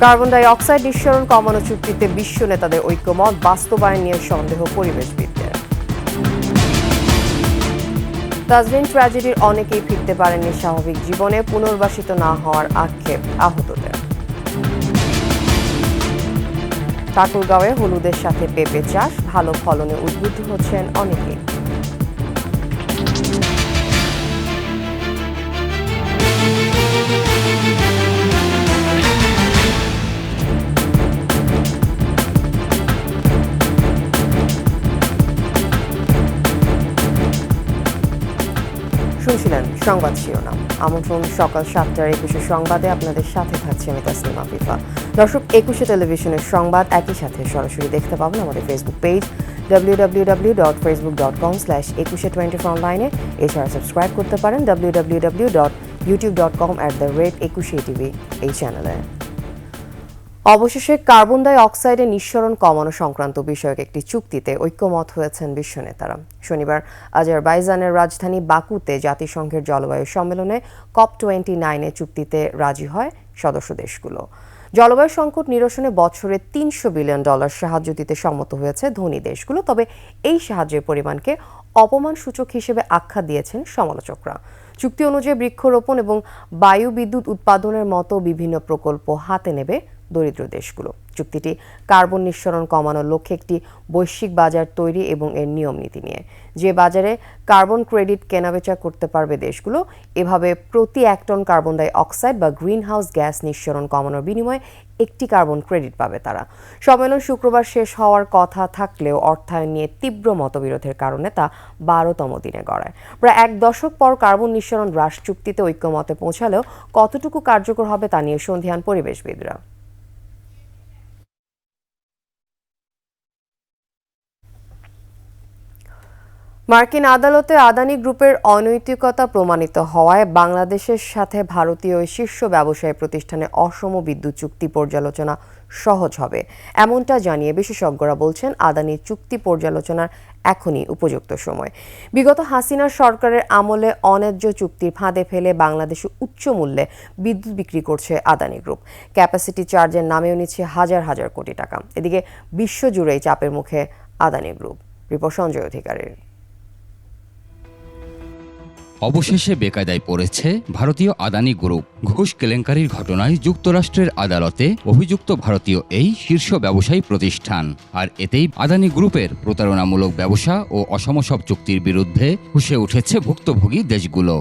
Carbon die oxide নিঃসরণ কমানো চুক্তিতে বিশ্ব নেতাদের ঐক্যমত, বাস্তবায়ন নিয়ে সন্দেহ পরিবেশবিদদের। তাজরিন ট্র্যাজেডির অনেকেই ফিরতে পারেননি স্বাভাবিক জীবনে, পুনর্বাসিত না হওয়ার আক্ষেপ আহতদের। ঠাকুরগাঁওয়ে হলুদের সাথে পেঁপে চাষ, ভালো ফলনে উদ্বুদ্ধ হচ্ছেন অনেকেই। শুনছিলেন সংবাদ শিরোনাম। আমন্ত্রণ সকাল 7টার 21 সংবাদে আপনাদের সাথে থাকছি আমি তাসলিমা আফিফা। দর্শক, 21 টেলিভিশনের সংবাদ একই সাথে সরাসরি দেখতে পাবেন আমাদের ফেসবুক পেজ www.facebook.com/2124 অনলাইনে। এছাড়া সাবস্ক্রাইব করতে পারেন www.youtube.com/21TV এই চ্যানেলে। অবশেষে কার্বন ডাই অক্সাইডের নিঃসরণ কমানো সংক্রান্ত বিষয়ক একটি চুক্তিতে ঐক্যমত হয়েছেন বিশ্ব নেতারা। শনিবার আজারবাইজানের রাজধানী বাকুতে জাতিসংঘের জলবায়ু সম্মেলনে COP29 চুক্তিতে রাজি হয় সদস্য দেশগুলো। জলবায়ু সংকট নিরসনে বছরে $300 বিলিয়ন সাহায্য দিতে সম্মত হয়েছে ধনী দেশগুলো। তবে এই সাহায্যের পরিমাণকে অপমানসূচক হিসেবে আখ্যা দিয়েছেন সমালোচকরা। চুক্তি অনুযায়ী বৃক্ষরোপণ এবং বায়ু বিদ্যুৎ উৎপাদনের মতো বিভিন্ন প্রকল্প হাতে নেবে দরিদ্র দেশগুলো। চুক্তিটি কার্বন নিঃসরণ কমানোর লক্ষ্যে একটি বৈশ্বিক বাজার তৈরি এবং এর নিয়ম নীতি নিয়ে, যে বাজারে কার্বন ক্রেডিট কেনাবেচা করতে পারবে দেশগুলো। এভাবে প্রতি 1 টন কার্বন ডাই অক্সাইড বা গ্রিন হাউস গ্যাস নিঃসরণ কমানোর বিনিময়ে একটি কার্বন ক্রেডিট পাবে তারা। সম্মেলন শুক্রবার শেষ হওয়ার কথা থাকলেও অর্থায়ন নিয়ে তীব্র মতবিরোধের কারণে তা 12তম দিনে গড়ায়। প্রায় 1 দশক পর কার্বন নিঃসরণ হ্রাস চুক্তিতে ঐক্যমতে পৌঁছালেও কতটুকু কার্যকর হবে তা নিয়ে সন্দিহান পরিবেশবিদরা। মার্কিন আদালতে আদানি গ্রুপের অনৈতিকতা প্রমাণিত হওয়ায় বাংলাদেশের সাথে ভারতীয় শীর্ষ ব্যবসায়ী প্রতিষ্ঠানে অসম বিদ্যুৎ চুক্তি পর্যালোচনা সহজ হবে, এমনটা জানিয়ে বিশেষজ্ঞরা বলছেন আদানির চুক্তি পর্যালোচনার এখনই উপযুক্ত সময়। বিগত হাসিনার সরকারের আমলে অন্যায্য চুক্তির ফাঁদে ফেলে বাংলাদেশে উচ্চ মূল্যে বিদ্যুৎ বিক্রি করছে আদানি গ্রুপ। ক্যাপাসিটি চার্জের নামেও নিচ্ছে হাজার হাজার কোটি টাকা। এদিকে বিশ্বজুড়েই চাপের মুখে আদানি গ্রুপ। রিপোর্ট সঞ্জয় অধিকারের। অবশেষে বেকায়দায় পড়েছে ভারতীয় আদানি গ্রুপ। ঘুষ কেলেঙ্কারির ঘটনায় যুক্তরাষ্ট্রের আদালতে অভিযুক্ত ভারতীয় এই শীর্ষ ব্যবসায়ী প্রতিষ্ঠান। আর এতেই আদানি গ্রুপের প্রতারণামূলক ব্যবসা ও অসম সব চুক্তির বিরুদ্ধে ফুঁসে উঠেছে ভুক্তভোগী দেশগুলো।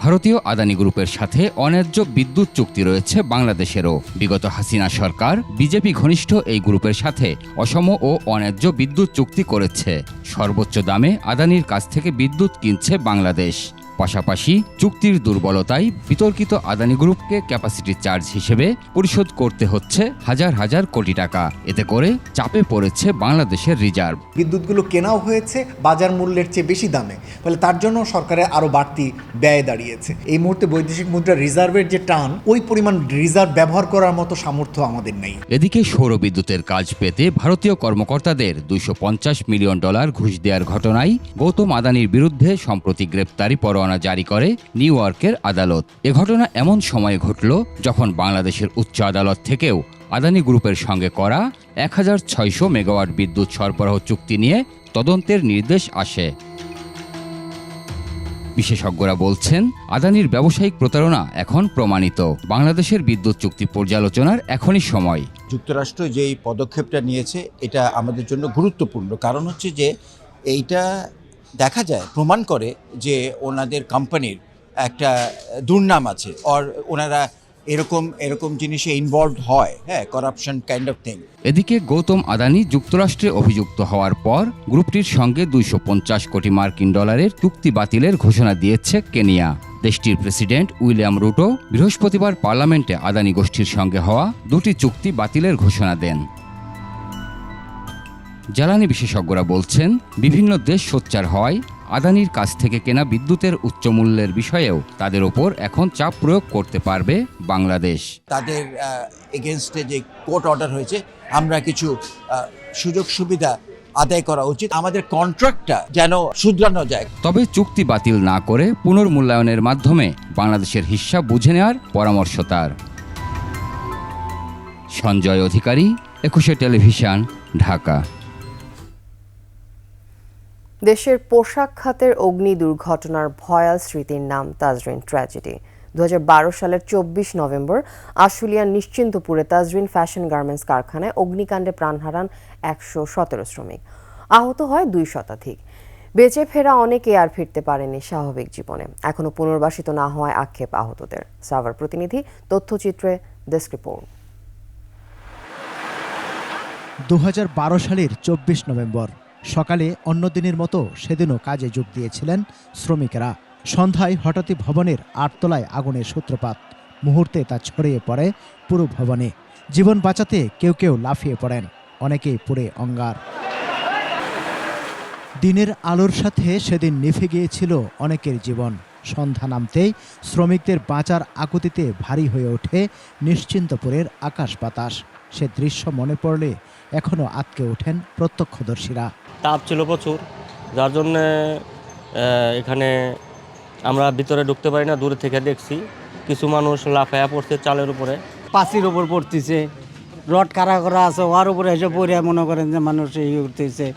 ভারতীয় আদানি গ্রুপের সাথে অন্যায্য বিদ্যুৎ চুক্তি রয়েছে বাংলাদেশেরও। বিগত হাসিনা সরকার বিজেপি ঘনিষ্ঠ এই গ্রুপের সাথে অসম ও অন্যায্য বিদ্যুৎ চুক্তি করেছে। সর্বোচ্চ দামে আদানির কাছ থেকে বিদ্যুৎ কিনছে বাংলাদেশ। পাশাপাশি চুক্তির দুর্বলতায় বিতর্কিত আদানি গ্রুপকে ক্যাপাসিটি চার্জ হিসেবে পরিশোধ করতে হচ্ছে হাজার হাজার কোটি টাকা। এতে করে চাপে পড়েছে বাংলাদেশের রিজার্ভ। বিদ্যুৎগুলো কেনাও হয়েছে বাজার মূল্যের চেয়ে বেশি দামে, ফলে তার জন্য সরকারের আরও বাড়তি ব্যয় দাঁড়িয়েছে। এই মুহূর্তে বৈদেশিক মুদ্রা রিজার্ভের যে টান, ওই পরিমাণ রিজার্ভ ব্যবহার করার মতো সামর্থ্য আমাদের নেই। এদিকে সৌর বিদ্যুতের কাজ পেতে ভারতীয় কর্মকর্তাদের $250 মিলিয়ন ঘুষ দেওয়ার ঘটনায় গৌতম আদানির বিরুদ্ধে সম্প্রতি গ্রেপ্তারি পরোয়ানা জারি করে নিউ ইয়র্কের আদালত। এ ঘটনা এমন সময়ে ঘটল যখন বাংলাদেশের উচ্চ আদালত থেকেও আদানি গ্রুপের সঙ্গে করা 1600 মেগাওয়াট বিদ্যুৎ সরবরাহ চুক্তি নিয়ে তদন্তের নির্দেশ আসে। বিশেষজ্ঞরা বলছেন আদানির ব্যবসায়িক প্রতারণা এখন প্রমাণিত। বাংলাদেশের বিদ্যুৎ চুক্তি পর্যালোচনার এখনই সময়। যুক্তরাষ্ট্র যেই পদক্ষেপটা নিয়েছে এটা আমাদের জন্য গুরুত্বপূর্ণ। কারণ হচ্ছে যে এইটা দেখা যায়, প্রমাণ করে যে ওনাদের কোম্পানির একটা দুর্নাম আছে, আর ওনারা এরকম জিনিসে ইনভলভড হয়, হ্যাঁ, করাপশন কাইন্ড অফ থিং। এদিকে গৌতম আদানি যুক্তরাষ্ট্রে অভিযুক্ত হওয়ার পর গ্রুপটির সঙ্গে $250 কোটি মার্কিন চুক্তি বাতিলের ঘোষণা দিয়েছে কেনিয়া। দেশটির প্রেসিডেন্ট উইলিয়াম রুটো বৃহস্পতিবার পার্লামেন্টে আদানি গোষ্ঠীর সঙ্গে হওয়া 2টি চুক্তি বাতিলের ঘোষণা দেন। জ্বালানি বিশেষজ্ঞরা বলছেন বিভিন্ন দেশ সোচ্চার হওয়ায় আদানির কাছ থেকে কেনা বিদ্যুতের উচ্চ মূল্যের বিষয়েও তাদের ওপর এখন চাপ প্রয়োগ করতে পারবে বাংলাদেশ। তাদের এগেনস্টে যে কোর্ট অর্ডার হয়েছে, আমরা কিছু সুযোগ সুবিধা আদায় করা উচিত, আমাদের কন্ট্রাক্টটা যেন শুধরানো যায়। তবে চুক্তি বাতিল না করে পুনর্মূল্যায়নের মাধ্যমে বাংলাদেশের হিস্সা বুঝে নেওয়ার পরামর্শ তার। সঞ্জয় অধিকারী, 21 টেলিভিশন, ঢাকা। দেশের পোশাক খাতের অগ্নি দুর্ঘটনার ভয়াল স্মৃতির নাম তাজরিন ট্র্যাজেডি। 2012 সালের 24 নভেম্বর আশুলিয়ার নিশ্চিন্তপুরে তাজরিন ফ্যাশন গার্মেন্টস কারখানায় অগ্নিকাণ্ডে প্রাণ হারান 117 শ্রমিক। আহত হয় 2 শতাধিক। বেঁচে ফেরা অনেকে আর ফিরতে পারেনি স্বাভাবিক জীবনে। এখনো পুনর্বাসিত না হওয়ায় আক্ষেপ আহতদের। সাভার প্রতিনিধি তথ্যচিত্রে ডেস্ক রিপোর্ট। 2012 সালের 24 নভেম্বর সকালে অন্য দিনের মতো সেদিনও কাজে যোগ দিয়েছিলেন শ্রমিকেরা। সন্ধ্যায় হঠাৎই ভবনের 8 তলায় আগুনের সূত্রপাত। মুহূর্তে তা ছড়িয়ে পড়ে পুরো ভবনে। জীবন বাঁচাতে কেউ কেউ লাফিয়ে পড়েন, অনেকেই পুড়ে অঙ্গার। দিনের আলোর সাথে সেদিন নিভে গিয়েছিল অনেকের জীবন। সন্ধ্যা নামতেই শ্রমিকদের বাঁচার আকুতিতে ভারী হয়ে ওঠে নিশ্চিন্তপুরের আকাশ বাতাস। সে দৃশ্য মনে পড়লে এখনো আটকে ওঠেন প্রত্যক্ষদর্শীরা। তাপ ছিল প্রচুর, যার জন্য এখানে আমরা ভিতরে ঢুকতে পারি না। দূরে থেকে দেখছি কিছু মানুষ লাফায়া পড়ছে চালের উপরে, পাঁচির উপর পড়তেছে, রড কারা করা আছে ওর উপরে এসে পড়ে মনে করেন যে মানুষ এই করতেছে,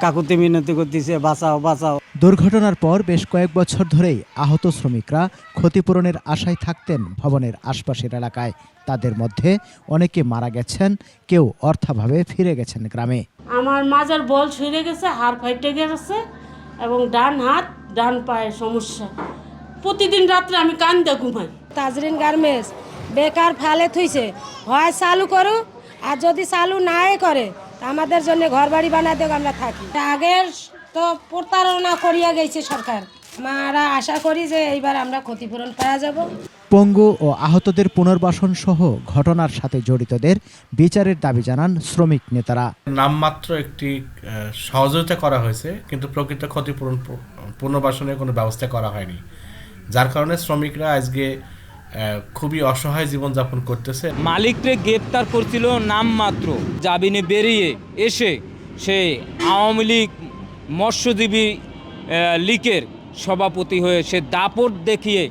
কাকুতি মিনতি করতেছে, বাঁচাও বাঁচাও। দুর্ঘটনার পর বেশ কয়েক বছর ধরেই আহত শ্রমিকরা ক্ষতিপূরণের আশায় থাকতেন ভবনের আশপাশের এলাকায়। তাদের মধ্যে অনেকে মারা গেছেন, কেউ অর্থাভাবে ফিরে গেছেন গ্রামে। আমার মাজার বল ছিঁড়ে গেছে, হাড় ফাইটে গেছে এবং ডান হাত ডান পায়ে সমস্যা। প্রতিদিন রাত্রে আমি কান্দে ঘুমাই। তাজরিন গার্মেন্টস বেকার ফালে থইছে, হয় চালু করো, আর যদি চালু নাই করে আমাদের জন্য ঘর বাড়ি বানাই দেব, আমরা থাকি। আগের তো প্রতারণা করিয়া গেছে সরকার। আমরা আশা করি যে এইবার আমরা ক্ষতিপূরণ পাওয়া যাব। পঙ্গু ও আহতদের পুনর্বাসন সহ ঘটনার সাথে জড়িতদের বিচারের দাবি জানান শ্রমিক নেতারা। নামমাত্র একটি সহযোগিতা করা হয়েছে, কিন্তু প্রকৃত ক্ষতিপূরণ পুনর্বাসনের কোনো ব্যবস্থা করা হয়নি, যার কারণে শ্রমিকরা আজকে খুবই অসহায় জীবনযাপন করতেছে। মালিককে গ্রেপ্তার করছিল নামমাত্র, জামিনে বেরিয়ে এসে সে আওয়ামী লীগ মৎস্যজীবী লীগের সভাপতি হয়ে সে দাপট দেখিয়ে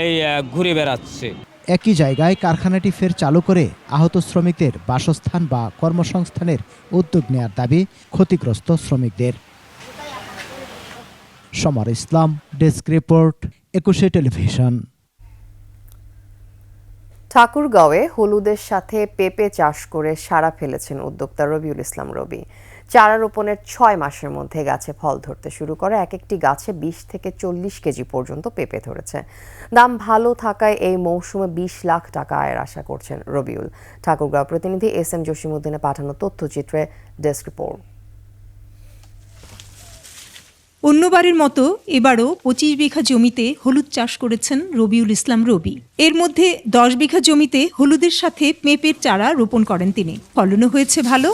এই ঘুরে বেড়াচ্ছে। একই জায়গায় কারখানাটি ফের চালু করে আহত শ্রমিকদের বাসস্থান বা কর্মসংস্থানের উদ্যোগ নেয়ার দাবি ক্ষতিগ্রস্ত শ্রমিকদের। সমর ইসলাম, ডেস্ক রিপোর্ট, 21 টেলিভিশন। ঠাকুরগাঁওয়ে হলুদের সাথে পেঁপে চাষ করে সাড়া ফেলেছেন উদ্যোক্তা রবিউল ইসলাম রবি। চারা রোপণের 6 মাসের মধ্যে গাছে ফল ধরতে শুরু করে। এক একটি গাছে 20 থেকে 40 কেজি পর্যন্ত পেঁপে ধরেছে। দাম ভালো থাকায় এই মৌসুমে 20 লাখ টাকা আয়ের আশা করছেন রবিউল। ঠাকুরগাঁও প্রতিনিধি SM জসিমউদ্দিনের পাঠানো তথ্যচিত্রে ডেস্ক রিপোর্ট। অন্যবারের মতো এবারও 25 বিঘা জমিতে হলুদ চাষ করেছেন রবিউল ইসলাম রবি। এর মধ্যে 10 বিঘা জমিতে হলুদের সাথে পেঁপের চারা রোপণ করেন তিনি। ফলনও হয়েছে ভালো।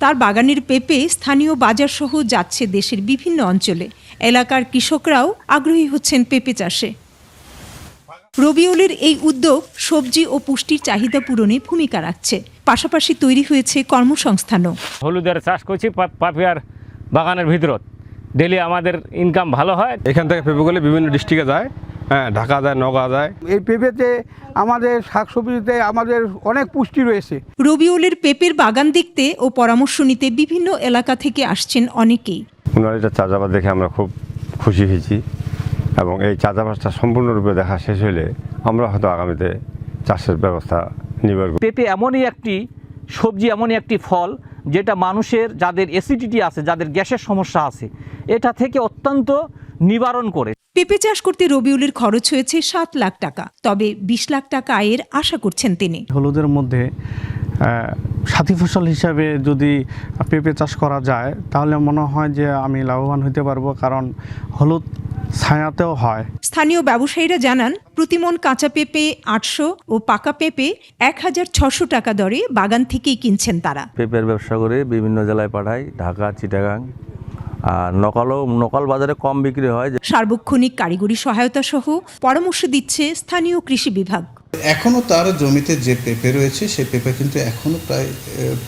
তার বাগানের পেঁপে স্থানীয় বাজার সহ যাচ্ছে দেশের বিভিন্ন অঞ্চলে। এলাকার কৃষকরাও আগ্রহী হচ্ছেন পেঁপে চাষে। রবিউলের এই উদ্যোগ সবজি ও পুষ্টির চাহিদা পূরণে ভূমিকা রাখছে, পাশাপাশি তৈরি হয়েছে কর্মসংস্থানও। হলুদের চাষ করছি পাপিয়ার বাগানের ভিতরত, ডেলি আমাদের ইনকাম ভালো হয়। এখান থেকে পেঁপেগুলো বিভিন্ন ডিস্ট্রিক্টে যায়, ঢাকা যায়, নওগাঁ যায়। এই পেঁপেতে আমাদের শাকসবজিতে আমাদের অনেক পুষ্টি রয়েছে। রবিউলের পেঁপের বাগান দেখতে ও পরামর্শ নিতে বিভিন্ন এলাকা থেকে আসছেন অনেকেই। ওনার এটা চাষাবাদ দেখে আমরা খুব খুশি হয়েছি, এবং এই চাষাবাদটা সম্পূর্ণরূপে দেখা শেষ হলে আমরা হয়তো আগামীতে চাষের ব্যবস্থা নিব। পেঁপে এমনই একটি সবজি, এমনই একটি ফল যেটা মানুষের যাদের অ্যাসিডিটি আছে, যাদের গ্যাসের সমস্যা আছে, এটা থেকে অত্যন্ত নিবারণ করে। পেঁপে চাষ করতে রবিউলের খরচ হয়েছে 7 লাখ টাকা, তবে 20 লাখ টাকা আয়ের আশা করছেন তিনি। হলুদের মধ্যে সাথী ফসল হিসাবে যদি পেঁপে চাষ করা যায় তাহলে মনে হয় যে আমি লাভবান হতে পারবো, কারণ হলুদ ছায়াতেও হয়। স্থানীয় ব্যবসায়ীরা জানান প্রতিমন কাঁচা পেঁপে 800 ও পাকা পেঁপে 1600 টাকা দরে বাগান থেকেই কিনছেন তারা। পেঁপের ব্যবসা করে বিভিন্ন জেলায় পাঠায়, ঢাকা, চিটাগাং, আর নকল বাজারে কম বিক্রি হয়। সার্বক্ষণিক কারিগরি সহায়তা সহ পরামর্শ দিচ্ছে স্থানীয় কৃষি বিভাগ। এখনও তার জমিতে যে পেঁপে রয়েছে সেই পেঁপে কিন্তু এখনও প্রায়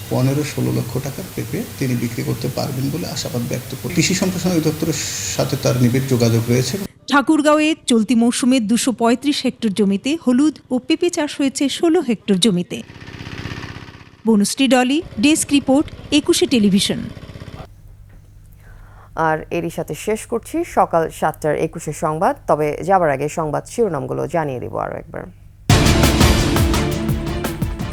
15-16 লক্ষ টাকার পেঁপে তিনি বিক্রি করতে পারবেন বলে আশাবাদ ব্যক্ত করেন। কৃষি সম্প্রসারণ অধিদপ্তরের সাথে তার নিবিড় যোগাযোগ রয়েছে। ঠাকুরগাঁওয়ে চলতি মৌসুমে 235 হেক্টর জমিতে হলুদ ও পেঁপে চাষ হয়েছে 16 হেক্টর জমিতে। Banushri Dolly, desk report, 21 television. আর এরই সাথে শেষ করছি সকাল 7টার 21 সংবাদ। তবে যাবার আগে সংবাদ শিরোনামগুলো জানিয়ে দিব আরও একবার।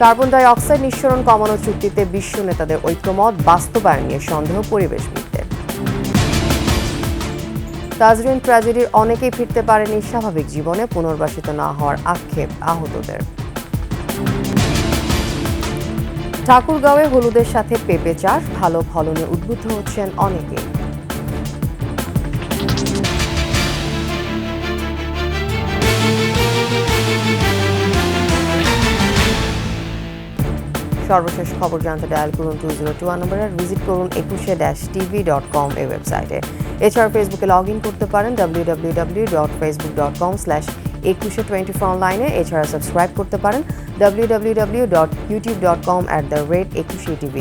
কার্বন ডাই অক্সাইড নিঃসরণ কমানো চুক্তিতে বিশ্ব নেতাদের ঐক্যমত, বাস্তবায়ন নিয়ে সন্দেহ পরিবেশবিদদের। তাজরিন ট্র্যাজেডির অনেকেই ফিরতে পারেনি স্বাভাবিক জীবনে, পুনর্বাসিত না হওয়ার আক্ষেপ আহতদের। ঠাকুরগাঁওয়ে হলুদের সাথে পেঁপে চাষ, ভালো ফলনে উদ্বুদ্ধ হচ্ছেন অনেকে। সর্বশেষ খবর জানতে ডায়াল করুন 2021 নম্বরে, ভিজিট করুন 21-tv.com এই ওয়েবসাইটে। এছাড়া ফেসবুকে লগ ইন করতে পারেন www.facebook.com/2124 অনলাইনে। এছাড়া সাবস্ক্রাইব করতে পারেন www.youtube.com/21tv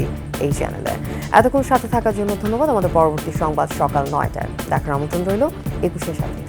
এই চ্যানেলে। এতক্ষণ সাথে থাকার জন্য ধন্যবাদ। আমাদের পরবর্তী সংবাদ সকাল 9টায় দেখার আমন্ত্রণ রইল। 21-এর সাথে।